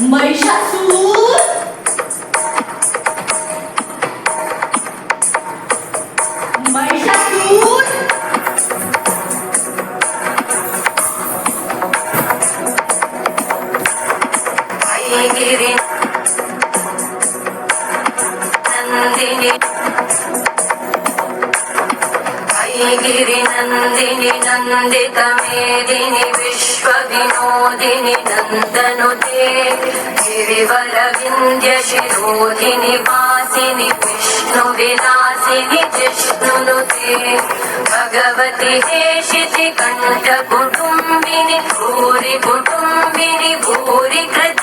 महिषासुर महिषासुर गिरि नंदिनी गिरि नंदिनी नंदित मेदिनी विश्व विनोदिनी नंदनुते गिरिवर विंध्य शिरोधिनी वासिनी विष्णु विलासिनी जिष्णुनुते भगवती हेशिति कंठ कुटुंबिनी भूरि कुटुंबिनी भूरि कृत